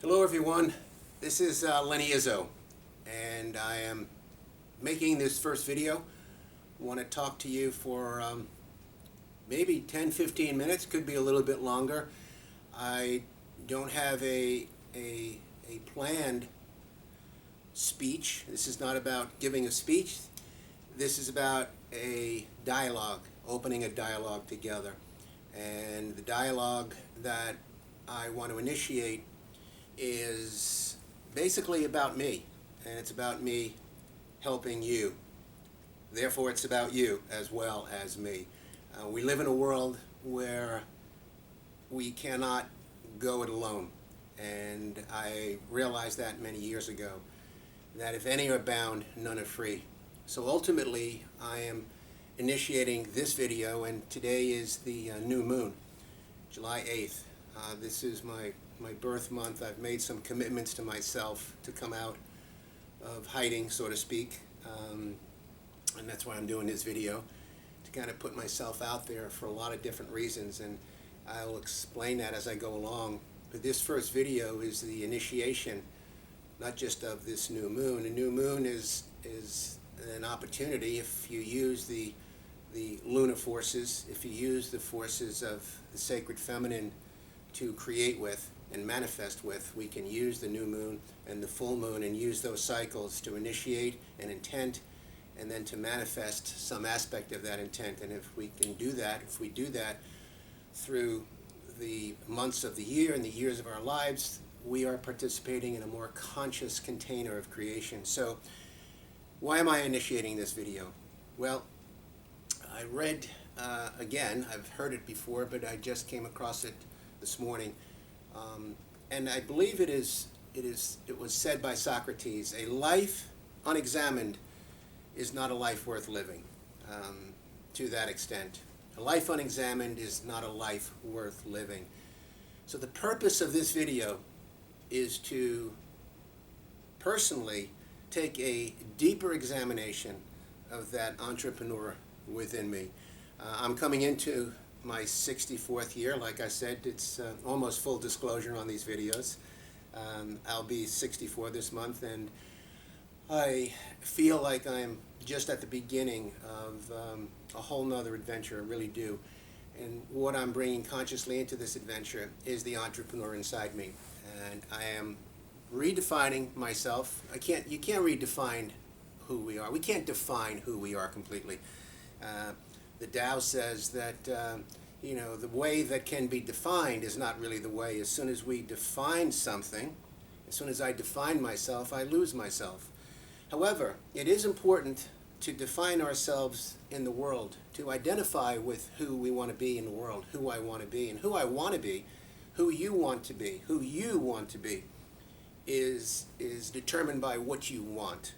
Hello everyone, this is Lenny Izzo, and I am making this first video. I want to talk to you for maybe 10-15 minutes, could be a little bit longer. I don't have a planned speech. This is not about giving a speech. This is about a dialogue, opening a dialogue together. And the dialogue that I want to initiate is basically about me, and it's about me helping you. Therefore, it's about you as well as me. We live in a world where we cannot go it alone, and I realized that many years ago, that if any are bound, none are free. So ultimately, I am initiating this video, and today is the new moon, July 8th. This is my birth month. I've made some commitments to myself to come out of hiding, so to speak, and that's why I'm doing this video, to kind of put myself out there for a lot of different reasons, and I'll explain that as I go along. But this first video is the initiation, not just of this new moon. A new moon is an opportunity, if you use the lunar forces, if you use the forces of the sacred feminine to create with and manifest with, we can use the new moon and the full moon and use those cycles to initiate an intent and then to manifest some aspect of that intent. And if we can do that, if we do that through the months of the year and the years of our lives, we are participating in a more conscious container of creation. So why am I initiating this video? Well, I read, again, I've heard it before, but I just came across it this morning, and I believe it was said by Socrates: a life unexamined is not a life worth living. To that extent, a life unexamined is not a life worth living. So the purpose of this video is to personally take a deeper examination of that entrepreneur within me. I'm coming into my 64th year. Like I said, it's almost full disclosure on these videos. I'll be 64 this month, and I feel like I'm just at the beginning of a whole nother adventure. I really do. And what I'm bringing consciously into this adventure is the entrepreneur inside me, and I am redefining myself. You can't redefine who we are. We can't define who we are completely. The Tao says that the way that can be defined is not really the way. As soon as we define something, as soon as I define myself, I lose myself. However, it is important to define ourselves in the world, to identify with who we want to be in the world, who I want to be, and who I want to be, who you want to be, who you want to be, is determined by what you want.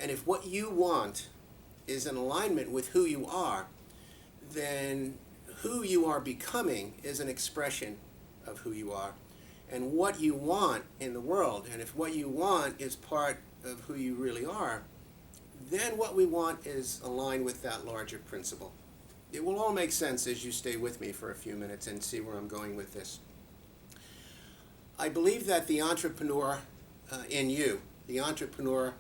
And if what you want is in alignment with who you are, then who you are becoming is an expression of who you are and what you want in the world. And if what you want is part of who you really are, then what we want is aligned with that larger principle. It will all make sense as you stay with me for a few minutes and see where I'm going with this. I believe that the entrepreneur in you, the entrepreneur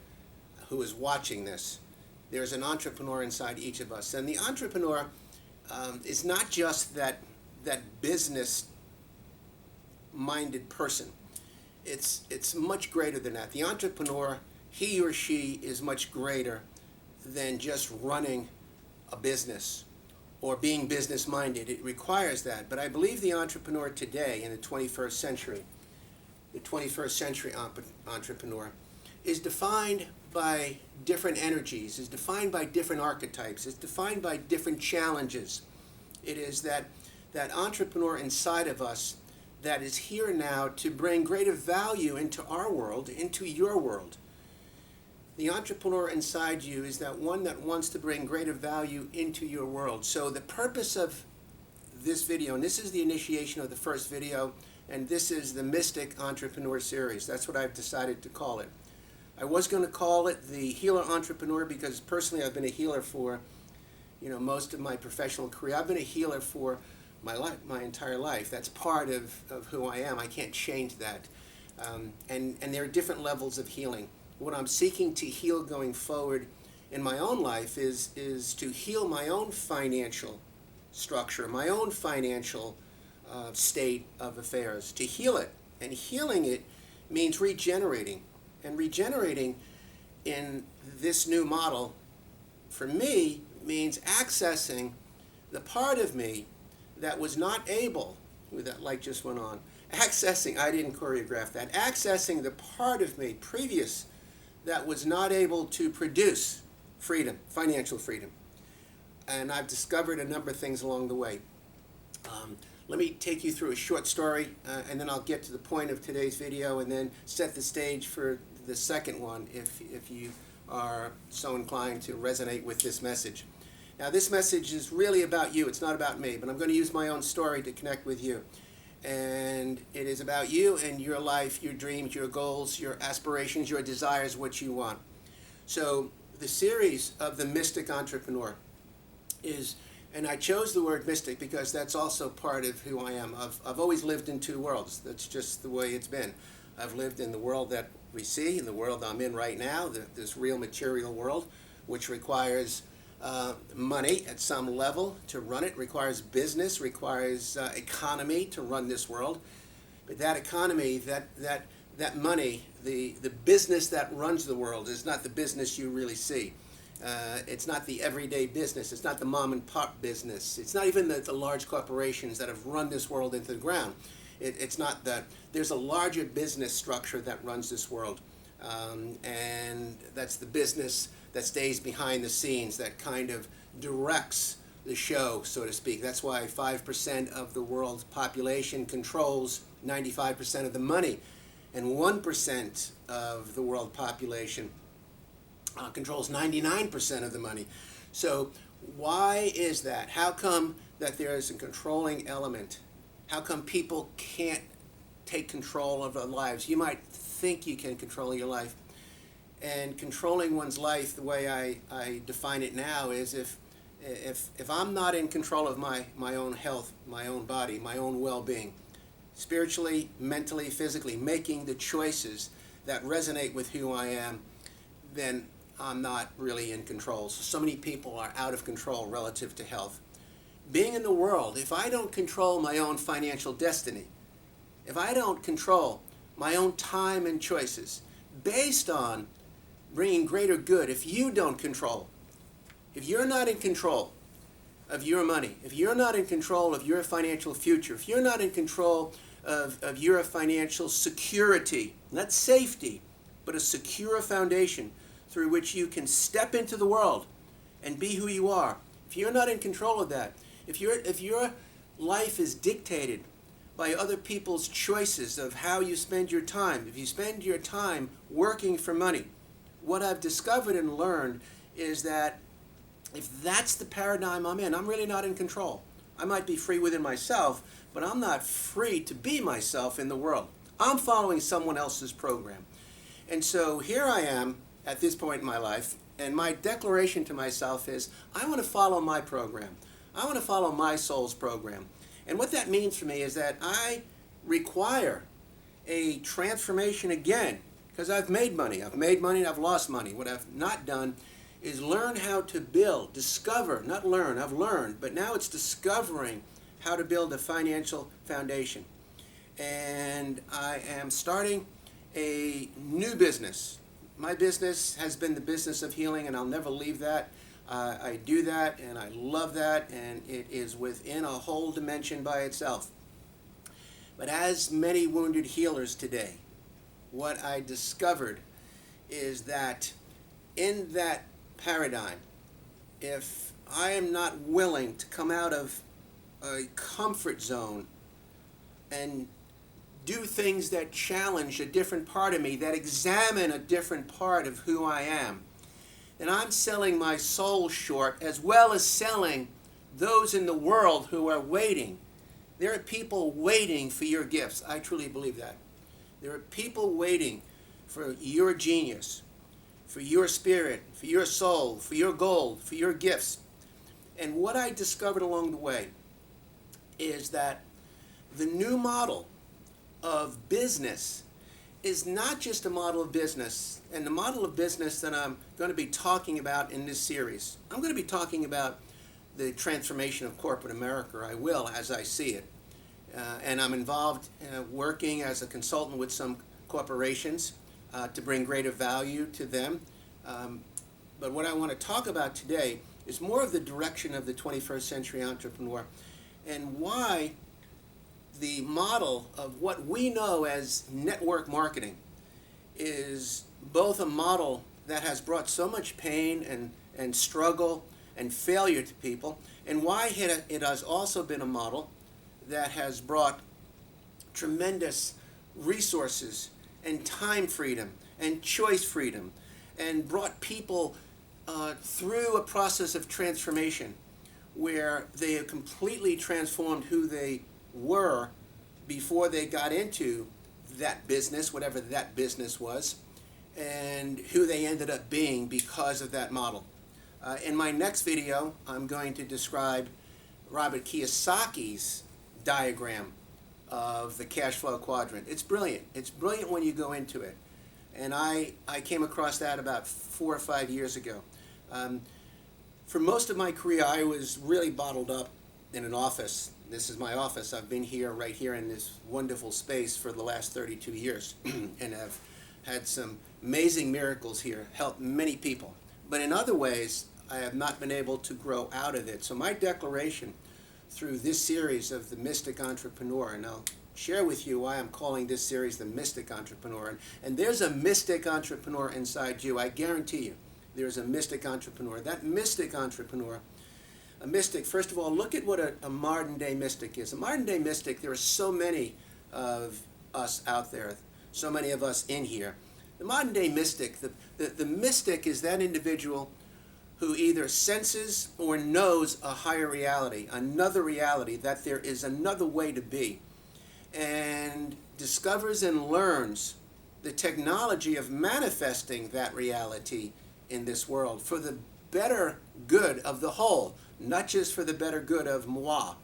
who is watching this, there's an entrepreneur inside each of us. And the entrepreneur is not just that business-minded person. It's much greater than that. The entrepreneur, he or she, is much greater than just running a business or being business-minded. It requires that. But I believe the entrepreneur today in the 21st century, the 21st century entrepreneur, is defined by different energies, is defined by different archetypes, is defined by different challenges. It is that entrepreneur inside of us that is here now to bring greater value into our world, into your world. The entrepreneur inside you is that one that wants to bring greater value into your world. So the purpose of this video, and this is the initiation of the first video, and this is the Mystic Entrepreneur Series. That's what I've decided to call it. I was going to call it the Healer Entrepreneur because personally I've been a healer for most of my professional career. I've been a healer for my entire life. That's part of who I am. I can't change that. And there are different levels of healing. What I'm seeking to heal going forward in my own life is to heal my own financial structure, my own financial state of affairs, to heal it. And healing it means regenerating. And regenerating in this new model, for me, means accessing the part of me that was not able, that light just went on, accessing, I didn't choreograph that, accessing the part of me previous that was not able to produce freedom, financial freedom. And I've discovered a number of things along the way. Let me take you through a short story, and then I'll get to the point of today's video and then set the stage for the second one if you are so inclined to resonate with this message. Now, this message is really about you. It's not about me, but I'm going to use my own story to connect with you. And it is about you and your life, your dreams, your goals, your aspirations, your desires, what you want. So the series of The Mystic Entrepreneur is, and I chose the word mystic because that's also part of who I am. I've always lived in two worlds. That's just the way it's been. I've lived in the world that we see, in the world I'm in right now, this real material world, which requires money at some level to run it, requires business, requires economy to run this world. But that economy, that money, the business that runs the world is not the business you really see. It's not the everyday business. It's not the mom and pop business. It's not even the large corporations that have run this world into the ground. It's not that. There's a larger business structure that runs this world. And that's the business that stays behind the scenes, that kind of directs the show, so to speak. That's why 5% of the world's population controls 95% of the money, and 1% of the world population controls 99% of the money. So why is that? How come that there is a controlling element? How come people can't take control of their lives? You might think you can control your life. And controlling one's life, the way I define it now, is if I'm not in control of my own health, my own body, my own well-being, spiritually, mentally, physically, making the choices that resonate with who I am, then I'm not really in control. So many people are out of control relative to health. Being in the world, if I don't control my own financial destiny, if I don't control my own time and choices based on bringing greater good, if you don't control, if you're not in control of your money, if you're not in control of your financial future, if you're not in control of your financial security, not safety, but a secure foundation through which you can step into the world and be who you are, if you're not in control of that, if your life is dictated by other people's choices of how you spend your time, if you spend your time working for money, what I've discovered and learned is that if that's the paradigm I'm in, I'm really not in control. I might be free within myself, but I'm not free to be myself in the world. I'm following someone else's program. And so here I am at this point in my life, and my declaration to myself is, I want to follow my program. I want to follow my soul's program. And what that means for me is that I require a transformation again, because I've made money, I've lost money. What I've not done is learn how to build, discover, not learn, I've learned, but now it's discovering how to build a financial foundation. And I am starting a new business. My business has been the business of healing, and I'll never leave that. I do that, and I love that, and it is within a whole dimension by itself. But as many wounded healers today, what I discovered is that in that paradigm, if I am not willing to come out of a comfort zone and do things that challenge a different part of me, that examine a different part of who I am, then I'm selling my soul short, as well as selling those in the world who are waiting. There are people waiting for your gifts. I truly believe that. There are people waiting for your genius, for your spirit, for your soul, for your gold, for your gifts. And what I discovered along the way is that the new model of business is not just a model of business, and the model of business that I'm going to be talking about in this series. I'm going to be talking about the transformation of corporate America. I will, as I see it. And I'm involved working as a consultant with some corporations to bring greater value to them. But what I want to talk about today is more of the direction of the 21st century entrepreneur and why the model of what we know as network marketing is both a model that has brought so much pain and struggle and failure to people, and why it has also been a model that has brought tremendous resources and time freedom and choice freedom and brought people through a process of transformation where they have completely transformed who they were before they got into that business, whatever that business was, and who they ended up being because of that model. In my next video, I'm going to describe Robert Kiyosaki's diagram of the cash flow quadrant. It's brilliant. It's brilliant when you go into it. And I came across that about 4 or 5 years ago. For most of my career, I was really bottled up in an office. This is my office. I've been here, right here in this wonderful space for the last 32 years and have had some amazing miracles here, helped many people. But in other ways, I have not been able to grow out of it. So my declaration through this series of The Mystic Entrepreneur, and I'll share with you why I'm calling this series The Mystic Entrepreneur. And there's a mystic entrepreneur inside you, I guarantee you. There's a mystic entrepreneur. That mystic entrepreneur, a mystic, first of all, look at what a modern day mystic is. A modern day mystic, there are so many of us out there, so many of us in here. The modern day mystic, the mystic is that individual who either senses or knows a higher reality, another reality, that there is another way to be, and discovers and learns the technology of manifesting that reality in this world for the better good of the whole, not just for the better good of moi,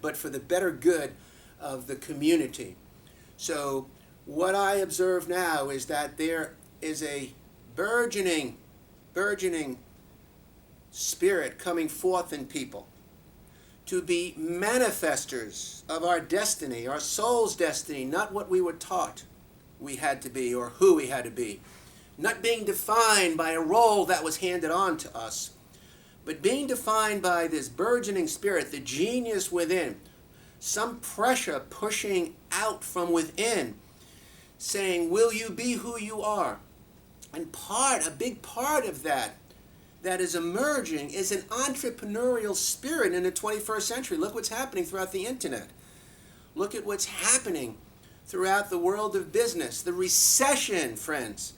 but for the better good of the community. So what I observe now is that there is a burgeoning spirit coming forth in people to be manifestors of our destiny, our soul's destiny, not what we were taught we had to be or who we had to be. Not being defined by a role that was handed on to us, but being defined by this burgeoning spirit, the genius within, some pressure pushing out from within, saying, will you be who you are? And a big part of that is emerging is an entrepreneurial spirit in the 21st century. Look what's happening throughout the internet. Look at what's happening throughout the world of business. The recession, friends,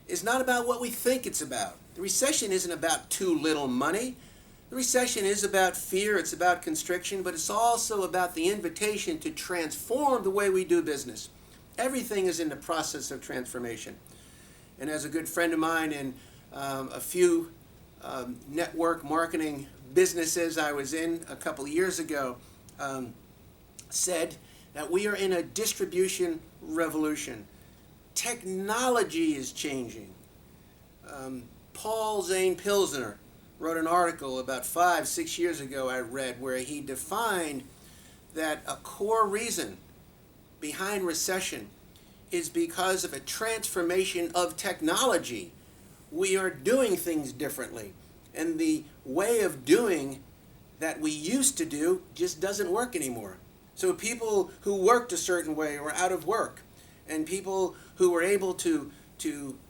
is not about what we think it's about. The recession isn't about too little money. The recession is about fear, it's about constriction, but it's also about the invitation to transform the way we do business. Everything is in the process of transformation. And as a good friend of mine in a few network marketing businesses I was in a couple of years ago said that we are in a distribution revolution. Technology is changing. Paul Zane Pilsner wrote an article about 5-6 years ago I read where he defined that a core reason behind recession is because of a transformation of technology. We are doing things differently, and the way of doing that we used to do just doesn't work anymore. So people who worked a certain way are out of work, and people who were able to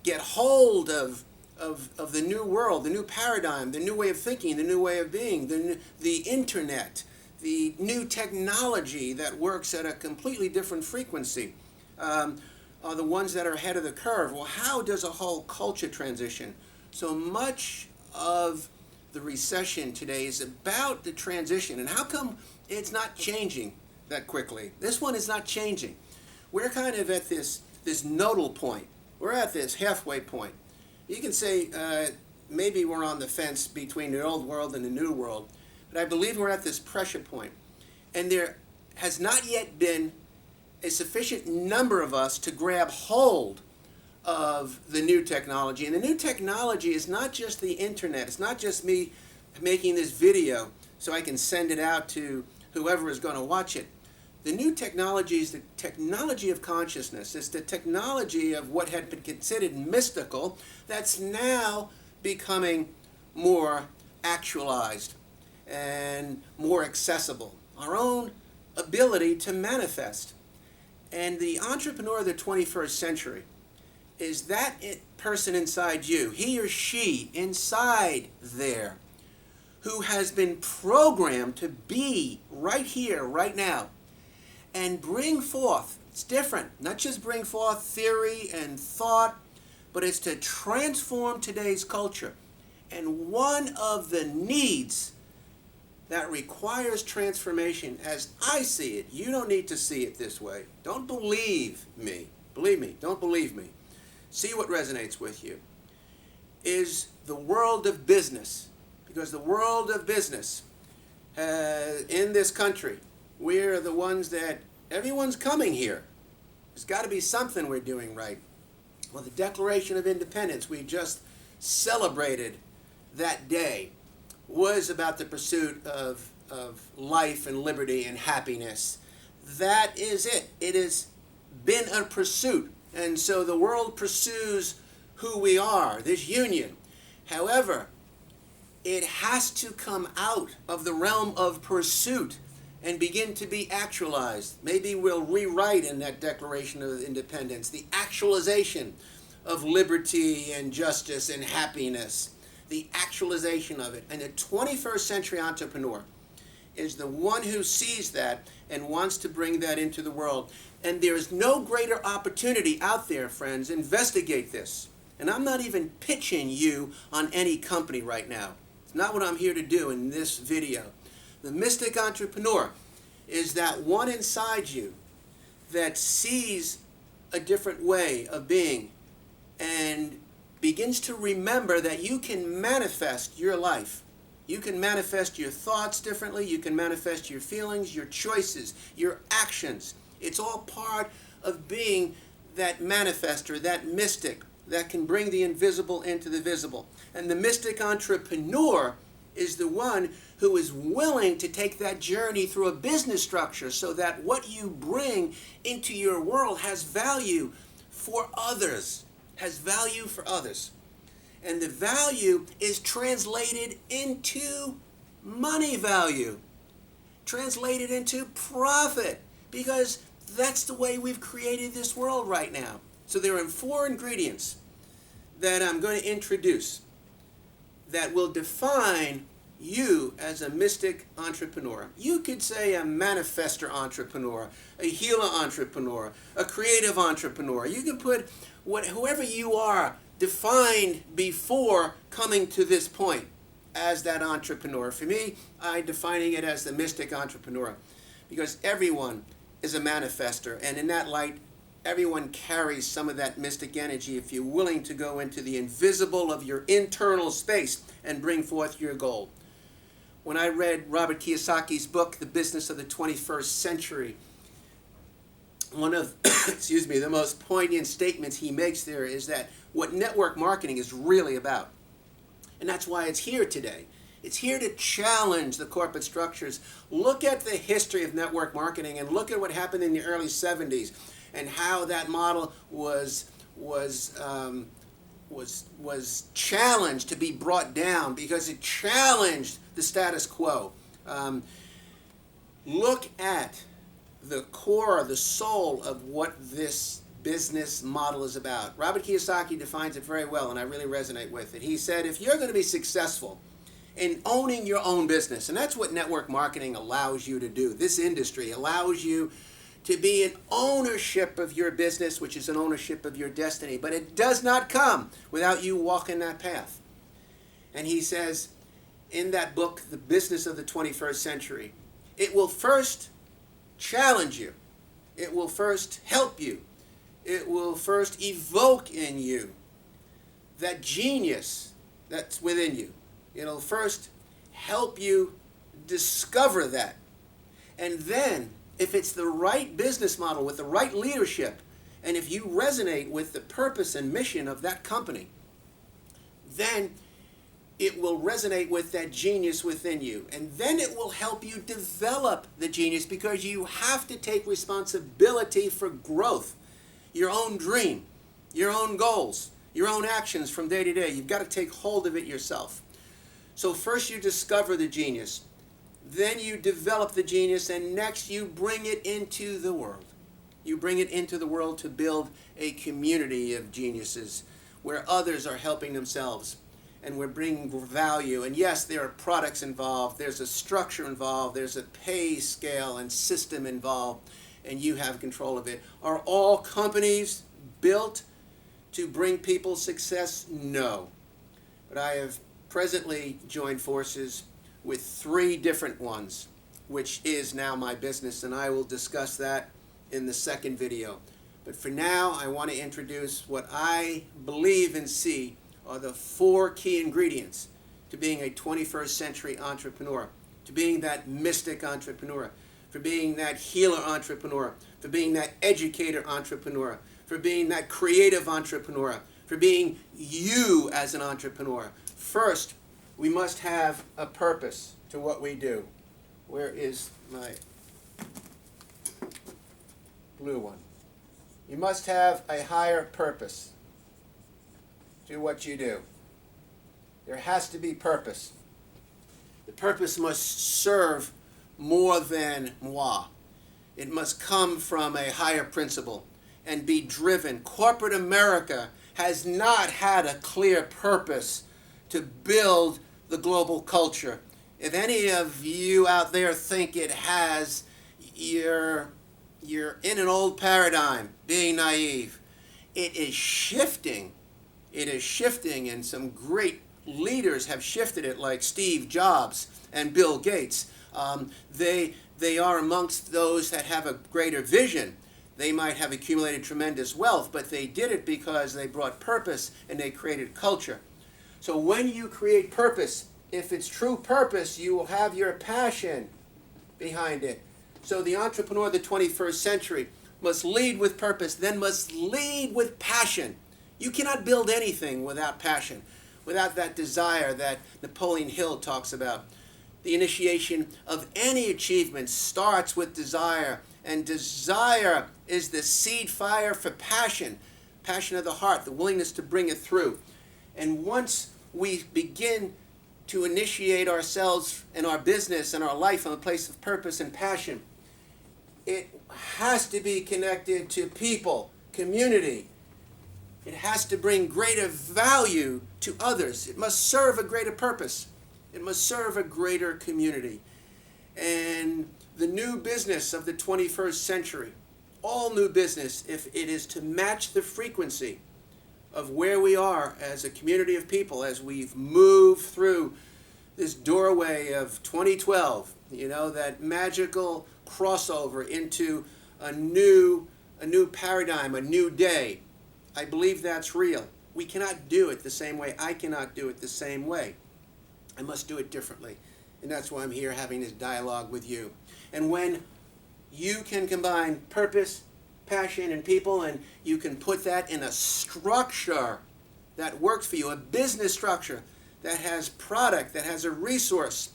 get hold of the new world, the new paradigm, the new way of thinking, the new way of being, the internet, the new technology that works at a completely different frequency, are the ones that are ahead of the curve. Well, how does a whole culture transition? So much of the recession today is about the transition, and how come it's not changing that quickly? This one is not changing. We're kind of at this nodal point. We're at this halfway point. You can say maybe we're on the fence between the old world and the new world, but I believe we're at this pressure point. And there has not yet been a sufficient number of us to grab hold of the new technology. And the new technology is not just the internet. It's not just me making this video so I can send it out to whoever is going to watch it. The new technology is the technology of consciousness. It's the technology of what had been considered mystical that's now becoming more actualized and more accessible. Our own ability to manifest. And the entrepreneur of the 21st century is that person inside you, he or she inside there, who has been programmed to be right here, right now, and bring forth, it's different, not just bring forth theory and thought, but it's to transform today's culture. And one of the needs that requires transformation, as I see it, you don't need to see it this way. Don't believe me. Believe me, don't believe me. See what resonates with you. Is the world of business. Because the world of business in this country, we're the ones that everyone's coming here. There's got to be something we're doing right. Well, the Declaration of Independence, we just celebrated that day, was about the pursuit of life and liberty and happiness. That is it. It has been a pursuit. And so the world pursues who we are, this union. However, it has to come out of the realm of pursuit and begin to be actualized. Maybe we'll rewrite in that Declaration of Independence the actualization of liberty and justice and happiness. The actualization of it. And the 21st century entrepreneur is the one who sees that and wants to bring that into the world. And there is no greater opportunity out there, friends. Investigate this. And I'm not even pitching you on any company right now. It's not what I'm here to do in this video. The mystic entrepreneur is that one inside you that sees a different way of being and begins to remember that you can manifest your life. You can manifest your thoughts differently. You can manifest your feelings, your choices, your actions. It's all part of being that manifester, that mystic that can bring the invisible into the visible. And the mystic entrepreneur is the one who is willing to take that journey through a business structure so that what you bring into your world has value for others. Has value for others. And the value is translated into money value. Translated into profit. Because that's the way we've created this world right now. So there are 4 ingredients that I'm going to introduce that will define you as a mystic entrepreneur. You could say a manifester entrepreneur, a healer entrepreneur, a creative entrepreneur. You can put whoever you are defined before coming to this point as that entrepreneur. For me, I'm defining it as the mystic entrepreneur because everyone is a manifester, and in that light, everyone carries some of that mystic energy if you're willing to go into the invisible of your internal space and bring forth your goal. When I read Robert Kiyosaki's book, The Business of the 21st Century, one of the most poignant statements he makes there is that what network marketing is really about. And that's why it's here today. It's here to challenge the corporate structures. Look at the history of network marketing and look at what happened in the early 70s and how that model was challenged to be brought down because it challenged the status quo. Look at the core, the soul of what this business model is about. Robert Kiyosaki defines it very well, and I really resonate with it. He said, if you're going to be successful in owning your own business, and that's what network marketing allows you to do. This industry allows you to be in ownership of your business, which is an ownership of your destiny. But it does not come without you walking that path. And he says in that book, The Business of the 21st Century, it will first challenge you. It will first help you. It will first evoke in you that genius that's within you. It'll first help you discover that. And then if it's the right business model with the right leadership, and if you resonate with the purpose and mission of that company, then it will resonate with that genius within you. And then it will help you develop the genius, because you have to take responsibility for growth, your own dream, your own goals, your own actions from day to day. You've got to take hold of it yourself. So first you discover the genius, then you develop the genius, and next you bring it into the world. You bring it into the world to build a community of geniuses where others are helping themselves, and we're bringing value. And yes, there are products involved, there's a structure involved, there's a pay scale and system involved, and you have control of it. Are all companies built to bring people success? No. But I have presently joined forces with 3 different ones, which is now my business, and I will discuss that in the second video. But for now, I want to introduce what I believe and see are the 4 key ingredients to being a 21st century entrepreneur, to being that mystic entrepreneur, for being that healer entrepreneur, for being that educator entrepreneur, for being that creative entrepreneur, for being you as an entrepreneur. First, we must have a purpose to what we do. Where is my blue one? You must have a higher purpose to what you do. There has to be purpose. The purpose must serve more than moi. It must come from a higher principle and be driven. Corporate America has not had a clear purpose to build the global culture. If any of you out there think it has, you're in an old paradigm, being naive. It is shifting. It is shifting, and some great leaders have shifted it, like Steve Jobs and Bill Gates. They are amongst those that have a greater vision. They might have accumulated tremendous wealth, but they did it because they brought purpose and they created culture. So when you create purpose, if it's true purpose, you will have your passion behind it. So the entrepreneur of the 21st century must lead with purpose, then must lead with passion. You cannot build anything without passion, without that desire that Napoleon Hill talks about. The initiation of any achievement starts with desire, and desire is the seed fire for passion, passion of the heart, the willingness to bring it through. And once we begin to initiate ourselves and our business and our life from a place of purpose and passion, it has to be connected to people, community. It has to bring greater value to others. It must serve a greater purpose. It must serve a greater community. And the new business of the 21st century, all new business, if it is to match the frequency of where we are as a community of people, as we've moved through this doorway of 2012, that magical crossover into a new paradigm, a new day. I believe that's real. We cannot do it the same way. I cannot do it the same way. I must do it differently. And that's why I'm here having this dialogue with you. And when you can combine purpose, passion, and people, and you can put that in a structure that works for you, a business structure that has product, that has a resource,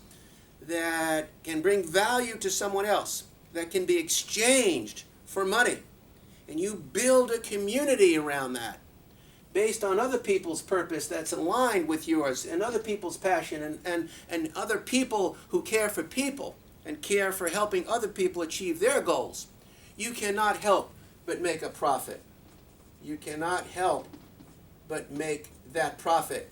that can bring value to someone else, that can be exchanged for money. And you build a community around that based on other people's purpose that's aligned with yours, and other people's passion, and other people who care for people and care for helping other people achieve their goals. You cannot help but make a profit. You cannot help but make that profit.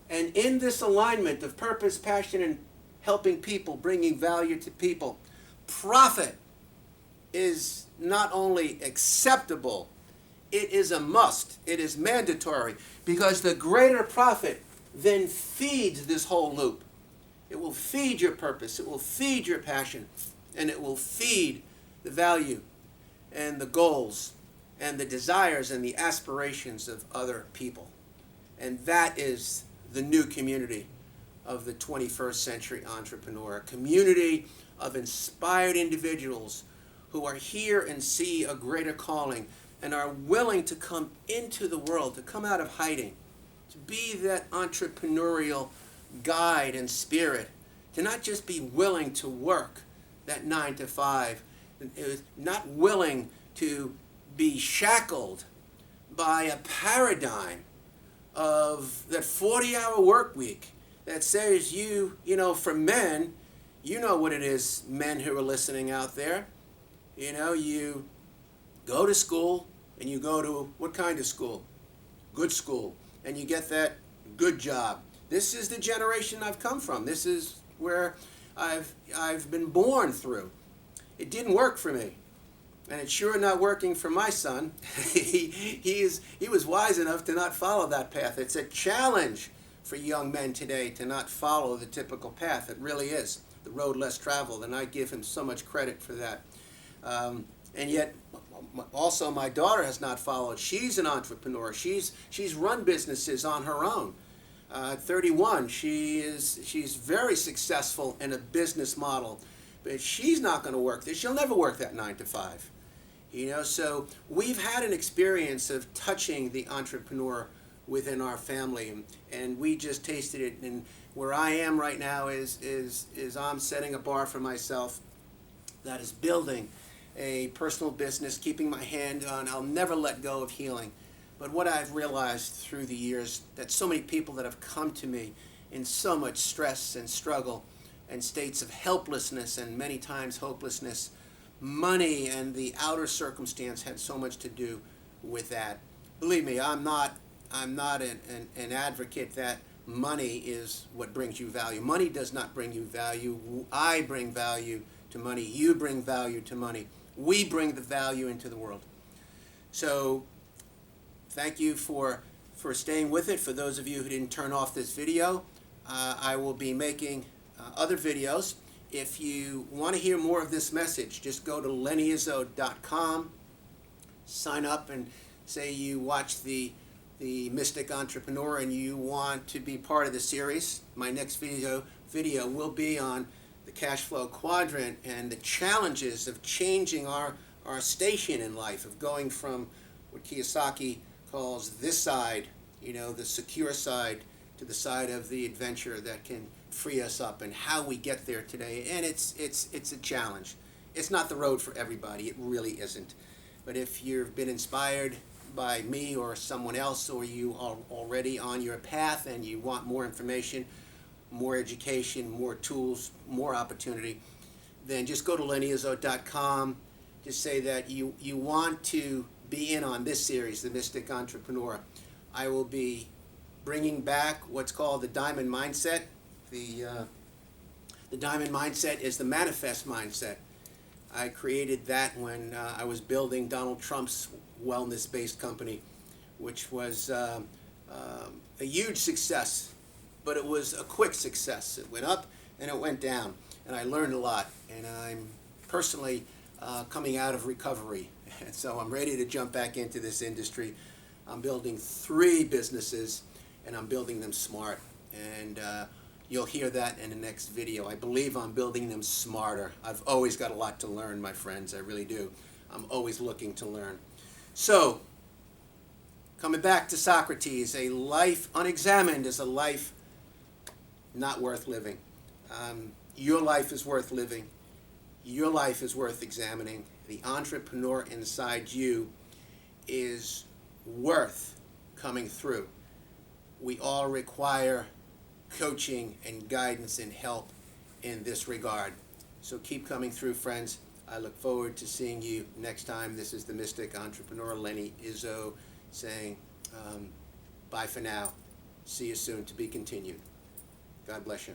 And in this alignment of purpose, passion, and helping people, bringing value to people, profit is not only acceptable, it is a must. It is mandatory, because the greater profit then feeds this whole loop. It will feed your purpose, it will feed your passion, and it will feed the value and the goals and the desires and the aspirations of other people. And that is the new community of the 21st century entrepreneur, a community of inspired individuals who are here and see a greater calling and are willing to come into the world, to come out of hiding, to be that entrepreneurial guide and spirit, to not just be willing to work that 9 to 5, not willing to be shackled by a paradigm of that 40-hour work week that says for men, you know what it is, men who are listening out there. You go to school, and you go to what kind of school? Good school. And you get that good job. This is the generation I've come from. This is where I've been born through. It didn't work for me. And it's sure not working for my son. He was wise enough to not follow that path. It's a challenge for young men today to not follow the typical path. It really is the road less traveled, and I give him so much credit for that. And yet, also my daughter has not followed. She's an entrepreneur. She's run businesses on her own. At 31, she's very successful in a business model, but she's not going to work this. She'll never work that 9 to 5. So we've had an experience of touching the entrepreneur within our family, and we just tasted it. And where I am right now is I'm setting a bar for myself that is building a personal business, keeping my hand on, I'll never let go of healing. But what I've realized through the years, that so many people that have come to me in so much stress and struggle and states of helplessness and many times hopelessness, money and the outer circumstance had so much to do with that. Believe me, I'm not an advocate that money is what brings you value. Money does not bring you value. I bring value to money. You bring value to money. We bring the value into the world. So thank you for staying with it. For those of you who didn't turn off this video, I will be making other videos. If you want to hear more of this message, just go to lennyizzo.com, sign up, and say you watch the Mystic Entrepreneur and you want to be part of the series. My next video will be on the cash flow quadrant and the challenges of changing our station in life, of going from what Kiyosaki calls this side, the secure side, to the side of the adventure that can free us up, and how we get there today. And it's a challenge. It's not the road for everybody. It really isn't. But if you've been inspired by me or someone else, or you are already on your path and you want more information, more education, more tools, more opportunity, then just go to lennyizzo.com. Just say that you want to be in on this series, The Mystic Entrepreneur. I will be bringing back what's called the Diamond Mindset. The Diamond Mindset is the manifest mindset. I created that when I was building Donald Trump's wellness-based company, which was a huge success, but it was a quick success. It went up and it went down, and I learned a lot, and I'm personally coming out of recovery, and so I'm ready to jump back into this industry. I'm building 3 businesses, and I'm building them smart, and you'll hear that in the next video. I believe I'm building them smarter. I've always got a lot to learn, my friends. I really do. I'm always looking to learn. So, coming back to Socrates, a life unexamined is a life not worth living. Your life is worth living. Your life is worth examining. The entrepreneur inside you is worth coming through. We all require coaching and guidance and help in this regard. So keep coming through, friends. I look forward to seeing you next time. This is the Mystic Entrepreneur, Lenny Izzo, saying bye for now. See you soon, to be continued. God bless you.